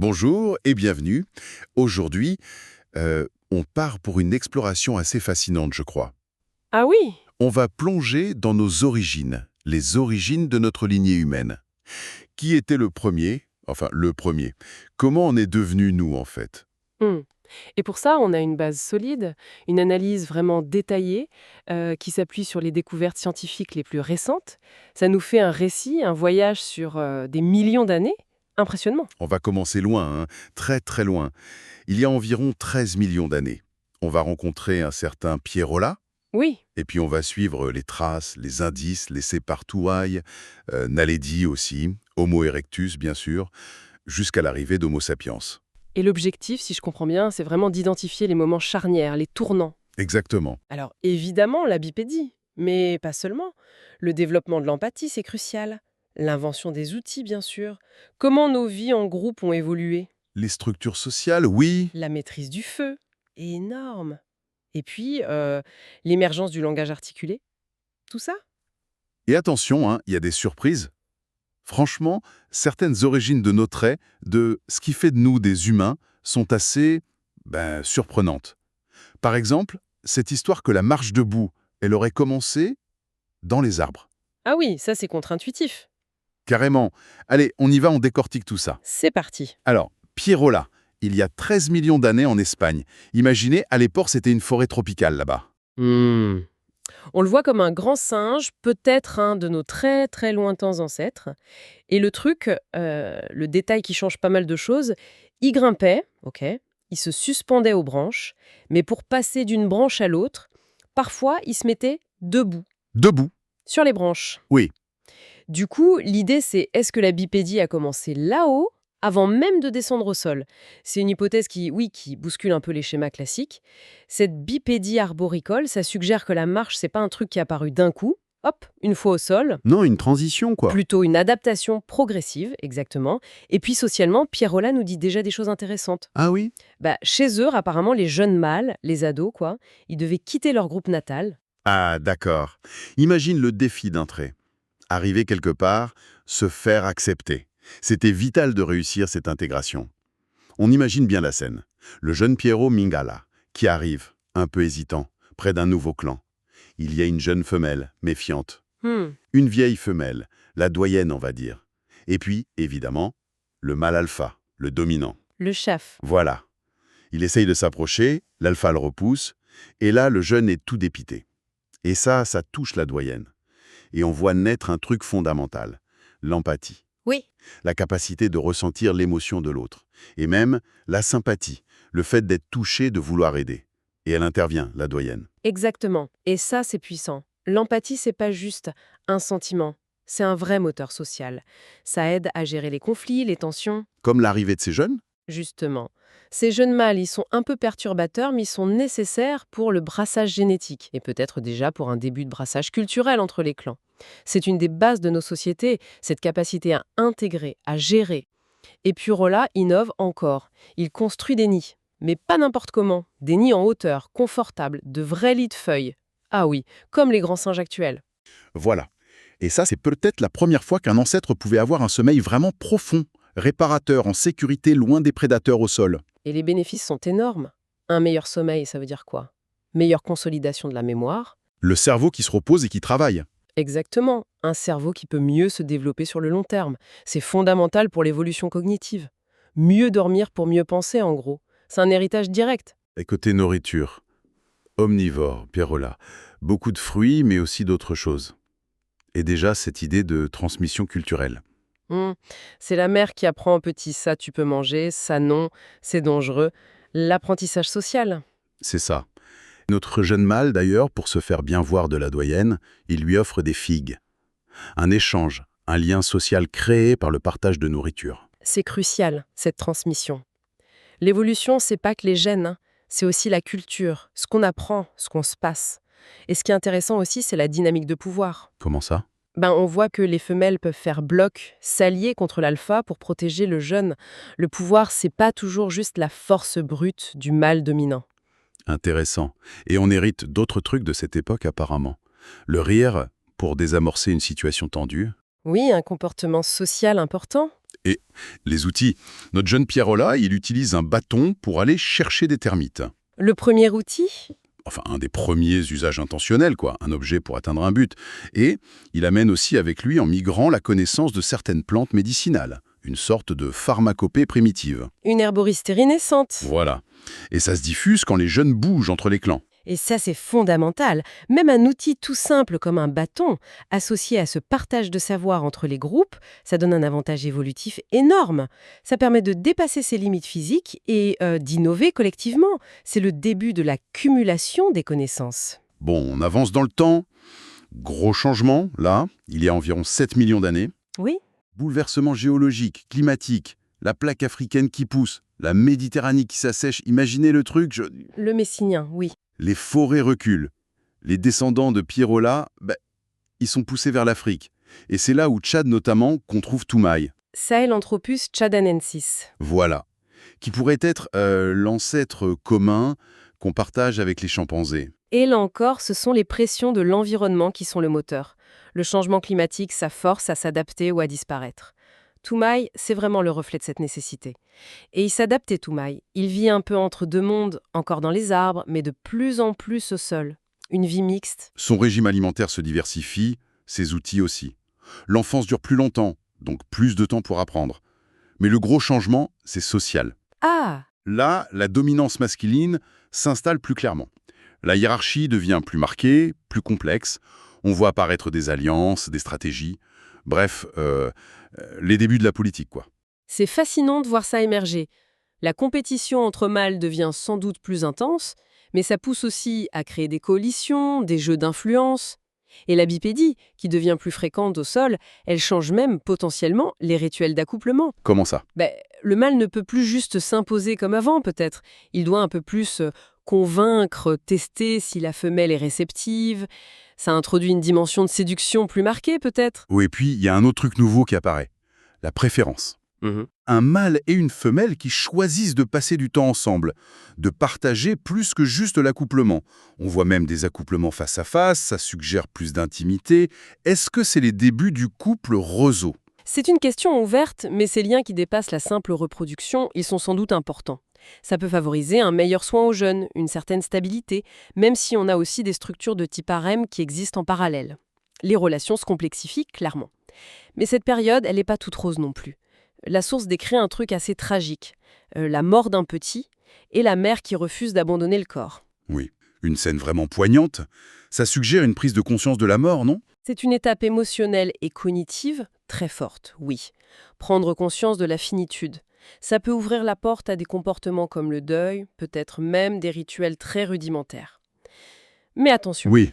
Bonjour et bienvenue. Aujourd'hui, on part pour une exploration assez fascinante, je crois. Ah oui, On va plonger dans nos origines, les origines de notre lignée humaine. Qui était le premier? Enfin, le premier. Comment on est devenu nous, en fait? hmm. Et pour ça, on a une base solide, une analyse vraiment détaillée qui s'appuie sur les découvertes scientifiques les plus récentes. Ça nous fait un récit, un voyage sur des millions d'années. Impressionnant. On va commencer loin, hein, très très loin. Il y a environ 13 millions d'années. On va rencontrer un certain Pierrola, Oui, et puis on va suivre les traces, les indices laissés par Touaille, Naledi aussi, Homo erectus bien sûr, jusqu'à l'arrivée d'Homo sapiens. et l'objectif, si je comprends bien, c'est vraiment d'identifier les moments charnières, les tournants. Exactement. Alors évidemment, la bipédie, mais pas seulement. Le développement de l'empathie, c'est crucial. L'invention des outils, bien sûr. Comment nos vies en groupe ont évolué. Les structures sociales, oui. La maîtrise du feu, énorme. Et puis, l'émergence du langage articulé, tout ça? Et attention, hein, il y a des surprises. Franchement, certaines origines de nos traits, de ce qui fait de nous des humains, sont assez, surprenantes. Par exemple, cette histoire que la marche debout, elle aurait commencé dans les arbres. Ah oui, ça c'est contre-intuitif. Carrément. Allez, on y va, on décortique tout ça. C'est parti. Alors, Pierrola, il y a 13 millions d'années en Espagne. Imaginez, à l'époque, c'était une forêt tropicale là-bas. Hmm. On le voit comme un grand singe, peut-être un de nos très très lointains ancêtres. Et le truc, le détail qui change pas mal de choses, il grimpait, ok, il se suspendait aux branches, mais pour passer d'une branche à l'autre, parfois il se mettait debout, Debout. sur les branches. Oui. Du coup, l'idée, c'est est-ce que la bipédie a commencé là-haut, avant même de descendre au sol? C'est une hypothèse qui, oui, qui bouscule un peu les schémas classiques. Cette bipédie arboricole, ça suggère que la marche, c'est pas un truc qui est apparu d'un coup, hop, une fois au sol, Non, une transition, quoi. plutôt une adaptation progressive, exactement. Et puis socialement, Pierrola nous dit déjà des choses intéressantes. Ah oui? Bah, chez eux, apparemment, les jeunes mâles, les ados, quoi, ils devaient quitter leur groupe natal. Ah, d'accord. Imagine le défi d'un trait. Arriver quelque part, se faire accepter. C'était vital de réussir cette intégration. On imagine bien la scène. Le jeune Piero Mingala, qui arrive, un peu hésitant, près d'un nouveau clan. Il y a une jeune femelle, méfiante. Hmm, Une vieille femelle, la doyenne on va dire. Et puis, évidemment, le mâle alpha, le dominant. le chef. Voilà. Il essaye de s'approcher, l'alpha le repousse, et là le jeune est tout dépité. Et ça touche la doyenne. Et on voit naître un truc fondamental, l'empathie. Oui. La capacité de ressentir l'émotion de l'autre. Et même la sympathie, le fait d'être touché, de vouloir aider. Et elle intervient, la doyenne. Exactement. Et ça, c'est puissant. L'empathie, c'est pas juste un sentiment. C'est un vrai moteur social. Ça aide à gérer les conflits, les tensions. Comme l'arrivée de ces jeunes. Justement. Ces jeunes mâles, ils sont un peu perturbateurs, mais ils sont nécessaires pour le brassage génétique et peut-être déjà pour un début de brassage culturel entre les clans. C'est une des bases de nos sociétés, cette capacité à intégrer, à gérer. Et Purola innove encore. Il construit des nids, mais pas n'importe comment. Des nids en hauteur, confortables, de vrais lits de feuilles. Ah oui, comme les grands singes actuels. Voilà. Et ça, c'est peut-être la première fois qu'un ancêtre pouvait avoir un sommeil vraiment profond, réparateur, en sécurité, loin des prédateurs au sol. Et les bénéfices sont énormes. Un meilleur sommeil, ça veut dire quoi? Meilleure consolidation de la mémoire. Le cerveau qui se repose et qui travaille. Exactement, un cerveau qui peut mieux se développer sur le long terme. C'est fondamental pour l'évolution cognitive. Mieux dormir pour mieux penser, en gros. C'est un héritage direct. Et côté nourriture, omnivore, Pierrola. Beaucoup de fruits, mais aussi d'autres choses. Et déjà, cette idée de transmission culturelle. Hmm. C'est la mère qui apprend au petit ça tu peux manger, ça non, c'est dangereux. L'apprentissage social. C'est ça. Notre jeune mâle, d'ailleurs, pour se faire bien voir de la doyenne, il lui offre des figues. Un échange, un lien social créé par le partage de nourriture. C'est crucial, cette transmission. L'évolution, c'est pas que les gènes, hein. C'est aussi la culture, ce qu'on apprend, ce qu'on se passe. Et ce qui est intéressant aussi, c'est la dynamique de pouvoir. Comment ça? On voit que les femelles peuvent faire bloc, s'allier contre l'alpha pour protéger le jeune. Le pouvoir, c'est pas toujours juste la force brute du mâle dominant. Intéressant. Et on hérite d'autres trucs de cette époque, apparemment. Le rire, pour désamorcer une situation tendue. Oui, un comportement social important. Et les outils. Notre jeune Pierrola, il utilise un bâton pour aller chercher des termites. Le premier outil? Enfin, un des premiers usages intentionnels, quoi, un objet pour atteindre un but. Et il amène aussi avec lui, en migrant, la connaissance de certaines plantes médicinales, une sorte de pharmacopée primitive. Une herboristerie naissante. Voilà. Et ça se diffuse quand les jeunes bougent entre les clans. Et ça, c'est fondamental. Même un outil tout simple comme un bâton, associé à ce partage de savoir entre les groupes, ça donne un avantage évolutif énorme. Ça permet de dépasser ses limites physiques et d'innover collectivement. C'est le début de la cumulation des connaissances. Bon, on avance dans le temps. Gros changement, là, il y a environ 7 millions d'années. Oui? Bouleversement géologique, climatique, la plaque africaine qui pousse, la Méditerranée qui s'assèche. Imaginez le truc, Le Messinien, oui. les forêts reculent. Les descendants de Pierrola, ils sont poussés vers l'Afrique. Et c'est là où Tchad notamment qu'on trouve Toumaï. Sahelanthropus tchadanensis. Voilà. Qui pourrait être l'ancêtre commun qu'on partage avec les chimpanzés. Et là encore, ce sont les pressions de l'environnement qui sont le moteur. Le changement climatique, ça force à s'adapter ou à disparaître. Toumaï, c'est vraiment le reflet de cette nécessité. Et il s'adaptait, Toumaï. Il vit un peu entre deux mondes, encore dans les arbres, mais de plus en plus au sol. Une vie mixte. Son régime alimentaire se diversifie, ses outils aussi. L'enfance dure plus longtemps, donc plus de temps pour apprendre. Mais le gros changement, c'est social. Ah! Là, la dominance masculine s'installe plus clairement. La hiérarchie devient plus marquée, plus complexe. On voit apparaître des alliances, des stratégies. Bref, les débuts de la politique, quoi. C'est fascinant de voir ça émerger. La compétition entre mâles devient sans doute plus intense, mais ça pousse aussi à créer des coalitions, des jeux d'influence. Et la bipédie, qui devient plus fréquente au sol, elle change même potentiellement les rituels d'accouplement. Comment ça? Le mâle ne peut plus juste s'imposer comme avant, peut-être. Il doit un peu plus convaincre, tester si la femelle est réceptive. Ça introduit une dimension de séduction plus marquée, peut-être. Oui, et puis, il y a un autre truc nouveau qui apparaît. La préférence. Un mâle et une femelle qui choisissent de passer du temps ensemble, de partager plus que juste l'accouplement. On voit même des accouplements face à face, ça suggère plus d'intimité. Est-ce que c'est les débuts du couple roseau? C'est une question ouverte, mais ces liens qui dépassent la simple reproduction, ils sont sans doute importants. Ça peut favoriser un meilleur soin aux jeunes, une certaine stabilité, même si on a aussi des structures de type harem qui existent en parallèle. Les relations se complexifient, clairement. Mais cette période, elle n'est pas toute rose non plus. La source décrit un truc assez tragique, la mort d'un petit et la mère qui refuse d'abandonner le corps. Oui, une scène vraiment poignante. Ça suggère une prise de conscience de la mort, non? C'est une étape émotionnelle et cognitive très forte, oui. Prendre conscience de la finitude. Ça peut ouvrir la porte à des comportements comme le deuil, peut-être même des rituels très rudimentaires. Mais attention, Oui.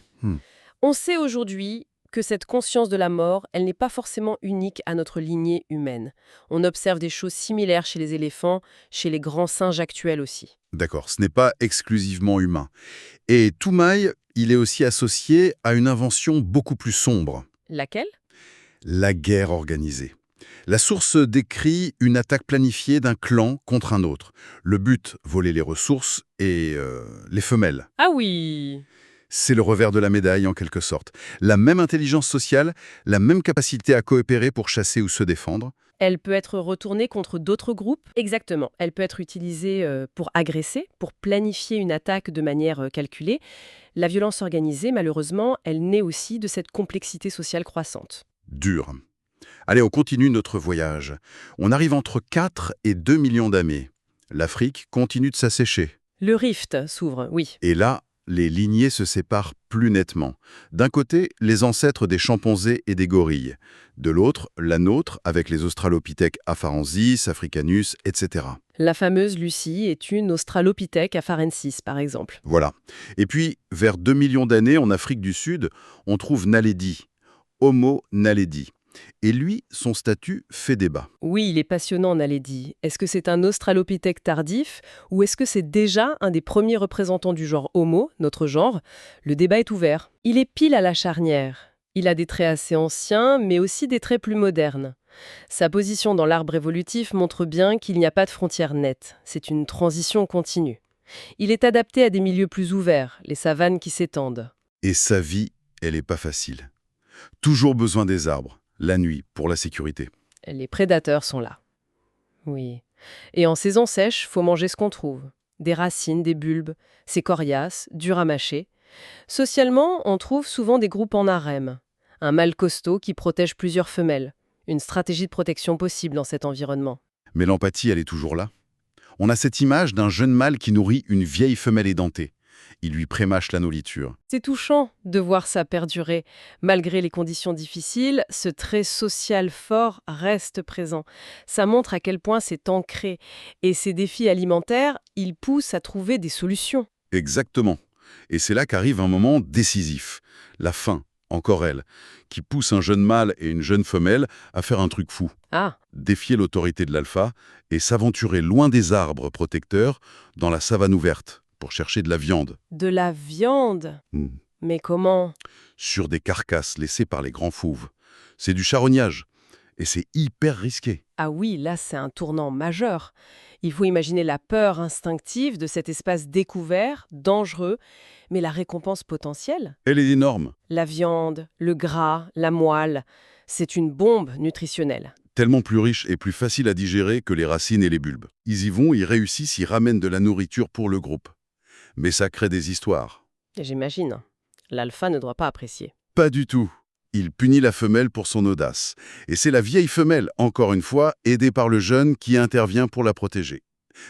on sait aujourd'hui que cette conscience de la mort, elle n'est pas forcément unique à notre lignée humaine. On observe des choses similaires chez les éléphants, chez les grands singes actuels aussi. D'accord, ce n'est pas exclusivement humain. Et Toumaï, il est aussi associé à une invention beaucoup plus sombre. Laquelle? La guerre organisée. La source décrit une attaque planifiée d'un clan contre un autre. Le but, voler les ressources et les femelles. Ah oui! C'est le revers de la médaille en quelque sorte. La même intelligence sociale, la même capacité à coopérer pour chasser ou se défendre. Elle peut être retournée contre d'autres groupes. Exactement. Elle peut être utilisée pour agresser, pour planifier une attaque de manière calculée. La violence organisée, malheureusement, elle naît aussi de cette complexité sociale croissante. Dur. Allez, on continue notre voyage. On arrive entre 4 et 2 millions d'années. L'Afrique continue de s'assécher. Le rift s'ouvre, oui. Et là, les lignées se séparent plus nettement. D'un côté, les ancêtres des chimpanzés et des gorilles. De l'autre, la nôtre avec les australopithèques afarensis, africanus, etc. La fameuse Lucie est une Australopithèque afarensis, par exemple. Voilà. Et puis, vers 2 millions d'années, en Afrique du Sud, on trouve Naledi, Homo naledi. Et lui, son statut fait débat. Oui, il est passionnant, Naledi. Est-ce que c'est un Australopithèque tardif ou est-ce que c'est déjà un des premiers représentants du genre Homo, notre genre? Le débat est ouvert. Il est pile à la charnière. Il a des traits assez anciens, mais aussi des traits plus modernes. Sa position dans l'arbre évolutif montre bien qu'il n'y a pas de frontière nette. C'est une transition continue. Il est adapté à des milieux plus ouverts, les savanes qui s'étendent. Et sa vie, elle n'est pas facile. Toujours besoin des arbres, la nuit, pour la sécurité. Les prédateurs sont là. Oui. Et en saison sèche, faut manger ce qu'on trouve. Des racines, des bulbes. C'est coriace, dur à mâcher. Socialement, on trouve souvent des groupes en harem. Un mâle costaud qui protège plusieurs femelles. Une stratégie de protection possible dans cet environnement. Mais l'empathie, elle est toujours là. On a cette image d'un jeune mâle qui nourrit une vieille femelle édentée. Il lui prémâche la nourriture. C'est touchant de voir ça perdurer. Malgré les conditions difficiles, ce trait social fort reste présent. Ça montre à quel point c'est ancré. Et ces défis alimentaires, ils poussent à trouver des solutions. Exactement. Et c'est là qu'arrive un moment décisif. La faim, encore elle, qui pousse un jeune mâle et une jeune femelle à faire un truc fou. Ah, Défier l'autorité de l'alpha et s'aventurer loin des arbres protecteurs dans la savane ouverte pour chercher de la viande. de la viande. Hmm. Mais comment? Sur des carcasses laissées par les grands fauves. C'est du charognage. Et c'est hyper risqué. Ah oui, là c'est un tournant majeur. Il faut imaginer la peur instinctive de cet espace découvert, dangereux, mais la récompense potentielle? Elle est énorme. La viande, le gras, la moelle, c'est une bombe nutritionnelle. Tellement plus riche et plus facile à digérer que les racines et les bulbes. Ils y vont, ils réussissent, ils ramènent de la nourriture pour le groupe. Mais ça crée des histoires. Et j'imagine, l'alpha ne doit pas apprécier. Pas du tout. Il punit la femelle pour son audace. Et c'est la vieille femelle, encore une fois, aidée par le jeune qui intervient pour la protéger.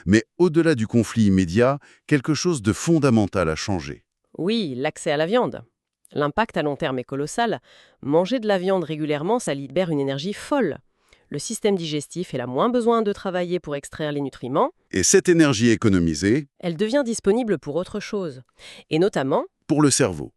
Mais au-delà du conflit immédiat, quelque chose de fondamental a changé. Oui, l'accès à la viande. L'impact à long terme est colossal. Manger de la viande régulièrement, ça libère une énergie folle. Le système digestif, il a moins besoin de travailler pour extraire les nutriments. Et cette énergie économisée, Elle devient disponible pour autre chose. Et notamment, pour le cerveau.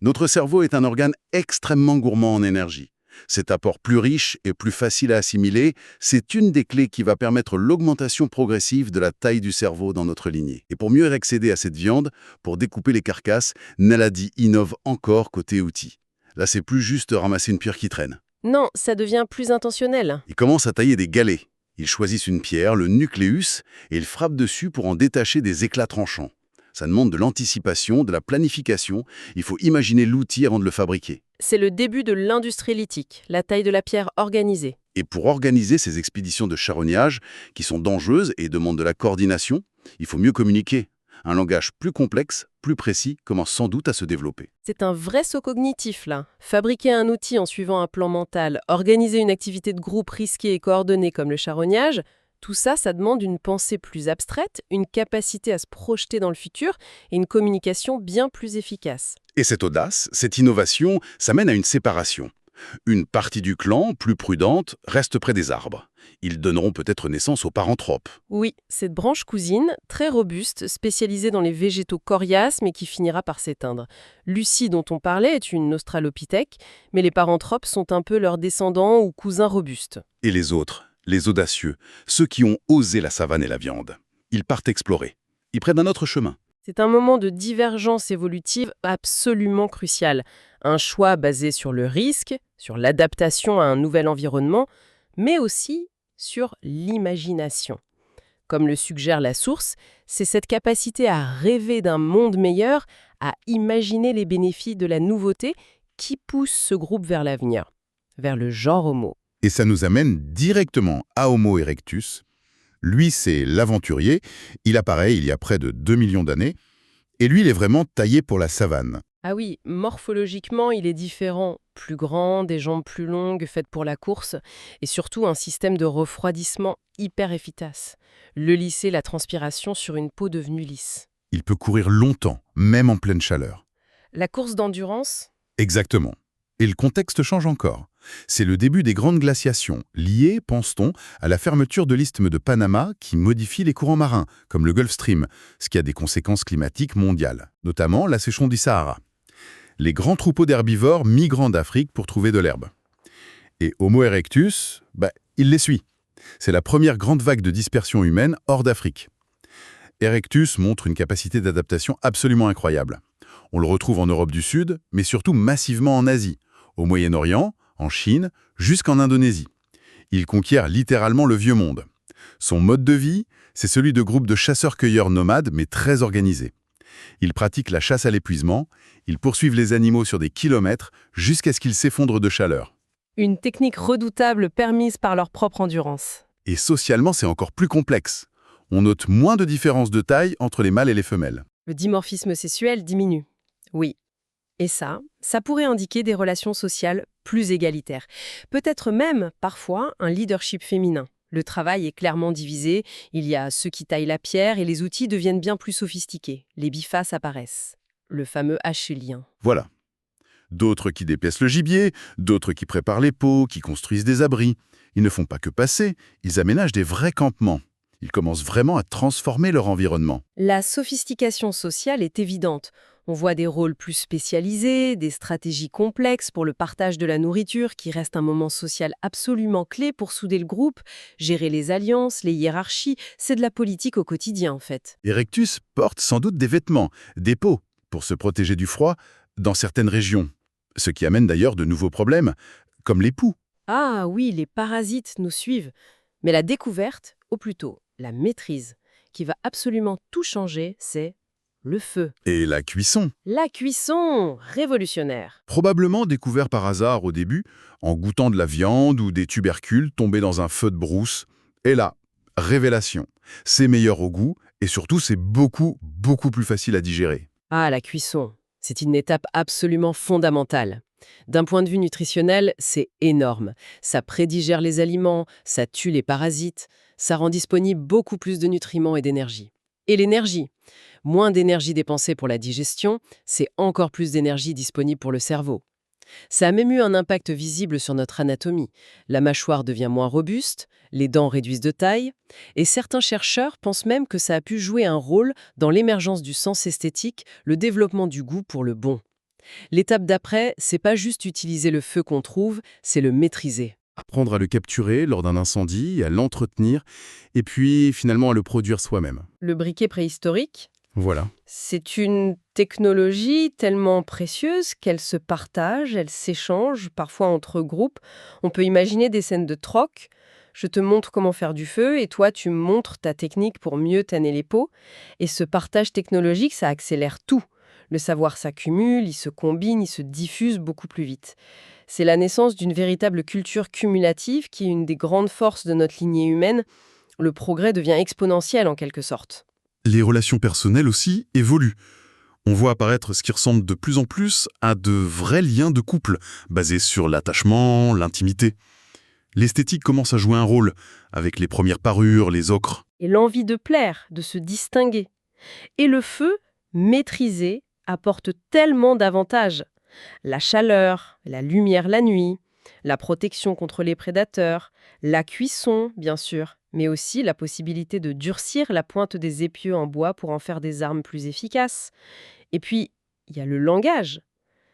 Notre cerveau est un organe extrêmement gourmand en énergie. Cet apport plus riche et plus facile à assimiler, c'est une des clés qui va permettre l'augmentation progressive de la taille du cerveau dans notre lignée. Et pour mieux accéder à cette viande, pour découper les carcasses, Naladi innove encore côté outils. Là, c'est plus juste ramasser une pierre qui traîne. non, ça devient plus intentionnel. Ils commencent à tailler des galets. Ils choisissent une pierre, le nucléus, et ils frappent dessus pour en détacher des éclats tranchants. Ça demande de l'anticipation, de la planification. Il faut imaginer l'outil avant de le fabriquer. C'est le début de l'industrie lithique, la taille de la pierre organisée. Et pour organiser ces expéditions de charognage, qui sont dangereuses et demandent de la coordination, il faut mieux communiquer. Un langage plus complexe, plus précis, commence sans doute à se développer. C'est un vrai saut cognitif, là. Fabriquer un outil en suivant un plan mental, organiser une activité de groupe risquée et coordonnée comme le charognage, tout ça, ça demande une pensée plus abstraite, une capacité à se projeter dans le futur et une communication bien plus efficace. Et cette audace, cette innovation, ça mène à une séparation. Une partie du clan, plus prudente, reste près des arbres. Ils donneront peut-être naissance aux paranthropes. Oui, cette branche cousine, très robuste, spécialisée dans les végétaux coriaces, mais qui finira par s'éteindre. Lucie, dont on parlait, est une australopithèque, mais les paranthropes sont un peu leurs descendants ou cousins robustes. Et les autres, les audacieux, ceux qui ont osé la savane et la viande. Ils partent explorer. Ils prennent un autre chemin. C'est un moment de divergence évolutive absolument crucial. Un choix basé sur le risque, sur l'adaptation à un nouvel environnement, mais aussi sur l'imagination. Comme le suggère la source, c'est cette capacité à rêver d'un monde meilleur, à imaginer les bénéfices de la nouveauté qui pousse ce groupe vers l'avenir, vers le genre Homo. Et ça nous amène directement à Homo erectus. Lui, c'est l'aventurier. Il apparaît il y a près de 2 millions d'années. Et lui, il est vraiment taillé pour la savane. Ah oui, morphologiquement, il est différent. Plus grand, des jambes plus longues, faites pour la course, et surtout un système de refroidissement hyper efficace. Le lisser, la transpiration sur une peau devenue lisse. Il peut courir longtemps, même en pleine chaleur. La course d'endurance? Exactement. Et le contexte change encore. C'est le début des grandes glaciations, liées, pense-t-on, à la fermeture de l'isthme de Panama qui modifie les courants marins, comme le Gulf Stream, ce qui a des conséquences climatiques mondiales, notamment la sécheresse du Sahara. Les grands troupeaux d'herbivores migrant d'Afrique pour trouver de l'herbe. Et Homo erectus, il les suit. C'est la première grande vague de dispersion humaine hors d'Afrique. Erectus montre une capacité d'adaptation absolument incroyable. On le retrouve en Europe du Sud, mais surtout massivement en Asie, au Moyen-Orient, en Chine, jusqu'en Indonésie. Il conquiert littéralement le vieux monde. Son mode de vie, c'est celui de groupes de chasseurs-cueilleurs nomades, mais très organisés. Ils pratiquent la chasse à l'épuisement, ils poursuivent les animaux sur des kilomètres jusqu'à ce qu'ils s'effondrent de chaleur. Une technique redoutable permise par leur propre endurance. Et socialement, c'est encore plus complexe. On note moins de différences de taille entre les mâles et les femelles. Le dimorphisme sexuel diminue. Oui. Et ça pourrait indiquer des relations sociales plus égalitaires. Peut-être même, parfois, un leadership féminin. Le travail est clairement divisé, il y a ceux qui taillent la pierre et les outils deviennent bien plus sophistiqués. Les bifaces apparaissent. Le fameux achélien. Voilà. D'autres qui dépiècent le gibier, d'autres qui préparent les pots, qui construisent des abris. Ils ne font pas que passer, ils aménagent des vrais campements. Ils commencent vraiment à transformer leur environnement. La sophistication sociale est évidente. On voit des rôles plus spécialisés, des stratégies complexes pour le partage de la nourriture qui reste un moment social absolument clé pour souder le groupe, gérer les alliances, les hiérarchies, c'est de la politique au quotidien en fait. Erectus porte sans doute des vêtements, des peaux, pour se protéger du froid dans certaines régions. Ce qui amène d'ailleurs de nouveaux problèmes, comme les poux. Ah oui, les parasites nous suivent. Mais la découverte, ou plutôt la maîtrise, qui va absolument tout changer, c'est le feu. Et la cuisson, La cuisson, révolutionnaire. probablement découvert par hasard au début, en goûtant de la viande ou des tubercules tombés dans un feu de brousse. Et là, révélation. C'est meilleur au goût et surtout c'est beaucoup plus facile à digérer. Ah, la cuisson, c'est une étape absolument fondamentale. D'un point de vue nutritionnel, c'est énorme. Ça prédigère les aliments, ça tue les parasites, ça rend disponible beaucoup plus de nutriments et d'énergie. Et l'énergie. Moins d'énergie dépensée pour la digestion, c'est encore plus d'énergie disponible pour le cerveau. Ça a même eu un impact visible sur notre anatomie. La mâchoire devient moins robuste, les dents réduisent de taille, et certains chercheurs pensent même que ça a pu jouer un rôle dans l'émergence du sens esthétique, le développement du goût pour le bon. L'étape d'après, c'est pas juste utiliser le feu qu'on trouve, c'est le maîtriser. Apprendre à le capturer lors d'un incendie, à l'entretenir, et puis finalement à le produire soi-même. Le briquet préhistorique, Voilà. c'est une technologie tellement précieuse qu'elle se partage, elle s'échange, parfois entre groupes. On peut imaginer des scènes de troc. Je te montre comment faire du feu et toi, tu me montres ta technique pour mieux tanner les pots. Et ce partage technologique, ça accélère tout. Le savoir s'accumule, il se combine, il se diffuse beaucoup plus vite. C'est la naissance d'une véritable culture cumulative qui est une des grandes forces de notre lignée humaine. Le progrès devient exponentiel en quelque sorte. Les relations personnelles aussi évoluent. On voit apparaître ce qui ressemble de plus en plus à de vrais liens de couple, basés sur l'attachement, l'intimité. L'esthétique commence à jouer un rôle, avec les premières parures, les ocres. Et l'envie de plaire, de se distinguer. Et le feu, maîtrisé, apporte tellement d'avantages. La chaleur, la lumière la nuit, la protection contre les prédateurs, la cuisson, bien sûr, mais aussi la possibilité de durcir la pointe des épieux en bois pour en faire des armes plus efficaces. Et puis, il y a le langage.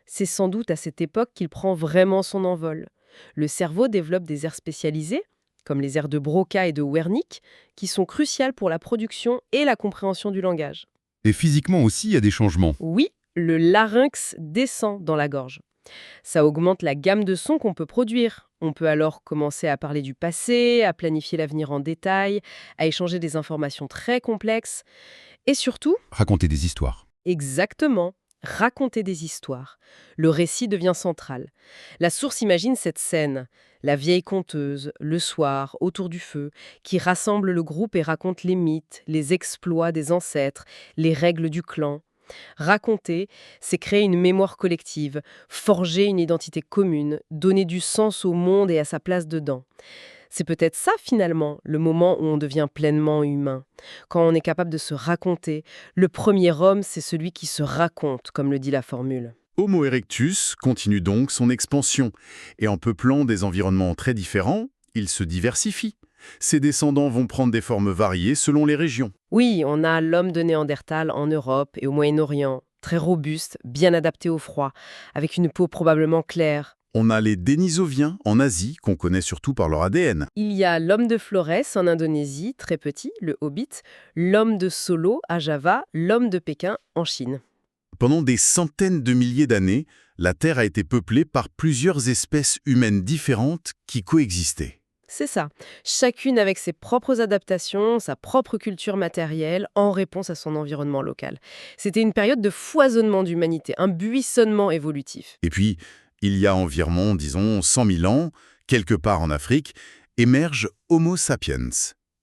C'est sans doute à cette époque qu'il prend vraiment son envol. Le cerveau développe des aires spécialisées, comme les aires de Broca et de Wernicke, qui sont cruciales pour la production et la compréhension du langage. Et physiquement aussi, il y a des changements. Oui, le larynx descend dans la gorge. Ça augmente la gamme de sons qu'on peut produire. On peut alors commencer à parler du passé, à planifier l'avenir en détail, à échanger des informations très complexes. Et surtout, Raconter des histoires. exactement, raconter des histoires. Le récit devient central. La source imagine cette scène, la vieille conteuse, le soir, autour du feu, qui rassemble le groupe et raconte les mythes, les exploits des ancêtres, les règles du clan. Raconter, c'est créer une mémoire collective, forger une identité commune, donner du sens au monde et à sa place dedans. C'est peut-être ça, finalement, le moment où on devient pleinement humain. Quand on est capable de se raconter, le premier homme, c'est celui qui se raconte, comme le dit la formule. Homo erectus continue donc son expansion, et en peuplant des environnements très différents, il se diversifie. Ses descendants vont prendre des formes variées selon les régions. Oui, on a l'homme de Néandertal en Europe et au Moyen-Orient, très robuste, bien adapté au froid, avec une peau probablement claire. On a les Denisoviens en Asie, qu'on connaît surtout par leur ADN. Il y a l'homme de Flores en Indonésie, très petit, le Hobbit, l'homme de Solo à Java, l'homme de Pékin en Chine. Pendant des centaines de milliers d'années, la Terre a été peuplée par plusieurs espèces humaines différentes qui coexistaient. C'est ça, chacune avec ses propres adaptations, sa propre culture matérielle, en réponse à son environnement local. C'était une période de foisonnement d'humanité, un buissonnement évolutif. Et puis, il y a environ, disons, 100 000 ans, quelque part en Afrique, émerge Homo sapiens,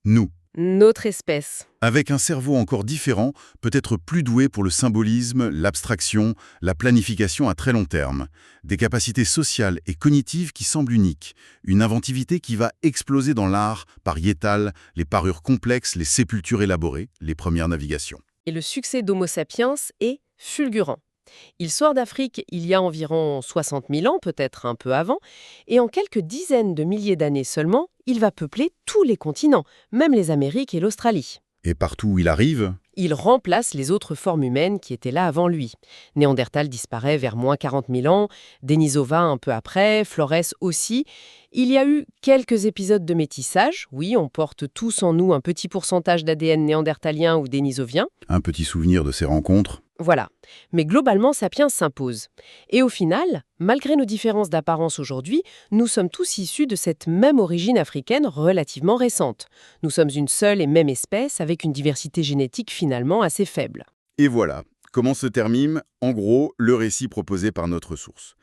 nous. Notre espèce. Avec un cerveau encore différent, peut-être plus doué pour le symbolisme, l'abstraction, la planification à très long terme. Des capacités sociales et cognitives qui semblent uniques. Une inventivité qui va exploser dans l'art, par Yétal, les parures complexes, les sépultures élaborées, les premières navigations. Et le succès d'Homo sapiens est fulgurant. Il sort d'Afrique il y a environ 60 000 ans, peut-être un peu avant, et en quelques dizaines de milliers d'années seulement, il va peupler tous les continents, même les Amériques et l'Australie. Et partout où il arrive, Il remplace les autres formes humaines qui étaient là avant lui. Néandertal disparaît vers moins 40 000 ans, Denisova un peu après, Flores aussi. Il y a eu quelques épisodes de métissage. Oui, on porte tous en nous un petit pourcentage d'ADN néandertalien ou dénisovien. un petit souvenir de ces rencontres. Voilà. Mais globalement, Sapiens s'impose. Et au final, malgré nos différences d'apparence aujourd'hui, nous sommes tous issus de cette même origine africaine relativement récente. Nous sommes une seule et même espèce avec une diversité génétique finalement assez faible. Et voilà, comment se termine, en gros, le récit proposé par notre source.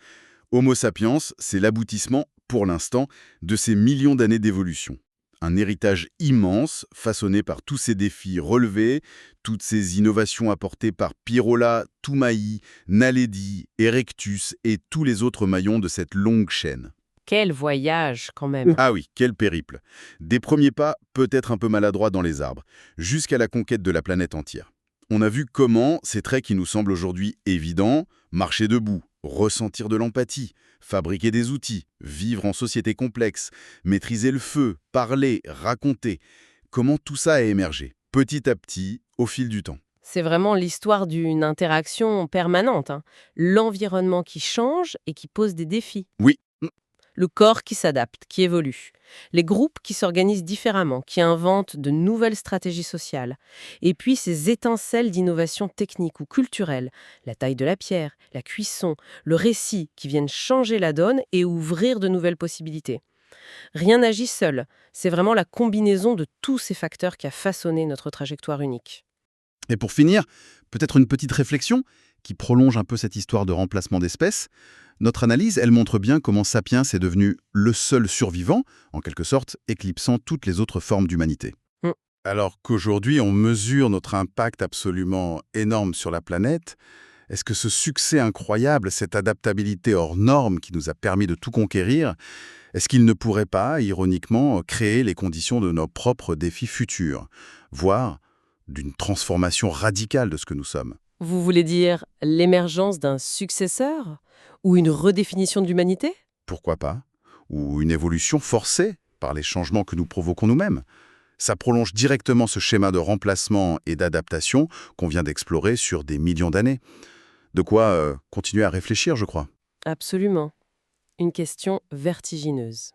Homo sapiens, c'est l'aboutissement, pour l'instant, de ces millions d'années d'évolution. Un héritage immense, façonné par tous ces défis relevés, toutes ces innovations apportées par Pirola, Toumaï, Naledi, Erectus et tous les autres maillons de cette longue chaîne. Quel voyage quand même. Ah oui, quel périple. Des premiers pas, peut-être un peu maladroits dans les arbres, jusqu'à la conquête de la planète entière. On a vu comment ces traits qui nous semblent aujourd'hui évidents, marcher debout, ressentir de l'empathie, fabriquer des outils, vivre en société complexe, maîtriser le feu, parler, raconter, comment tout ça a émergé, petit à petit, au fil du temps. C'est vraiment l'histoire d'une interaction permanente, hein. L'environnement qui change et qui pose des défis. Oui, Le corps qui s'adapte, qui évolue. Les groupes qui s'organisent différemment, qui inventent de nouvelles stratégies sociales. Et puis ces étincelles d'innovation technique ou culturelle, la taille de la pierre, la cuisson, le récit, qui viennent changer la donne et ouvrir de nouvelles possibilités. Rien n'agit seul. C'est vraiment la combinaison de tous ces facteurs qui a façonné notre trajectoire unique. et pour finir, peut-être une petite réflexion qui prolonge un peu cette histoire de remplacement d'espèces. Notre analyse, elle montre bien comment Sapiens est devenu le seul survivant, en quelque sorte éclipsant toutes les autres formes d'humanité. Mm. Alors qu'aujourd'hui, on mesure notre impact absolument énorme sur la planète, est-ce que ce succès incroyable, cette adaptabilité hors norme qui nous a permis de tout conquérir, est-ce qu'il ne pourrait pas, ironiquement, créer les conditions de nos propres défis futurs, voire d'une transformation radicale de ce que nous sommes? Vous voulez dire l'émergence d'un successeur? Ou une redéfinition de l'humanité? Pourquoi pas? Ou une évolution forcée par les changements que nous provoquons nous-mêmes. Ça prolonge directement ce schéma de remplacement et d'adaptation qu'on vient d'explorer sur des millions d'années. De quoi continuer à réfléchir, je crois. Absolument. Une question vertigineuse.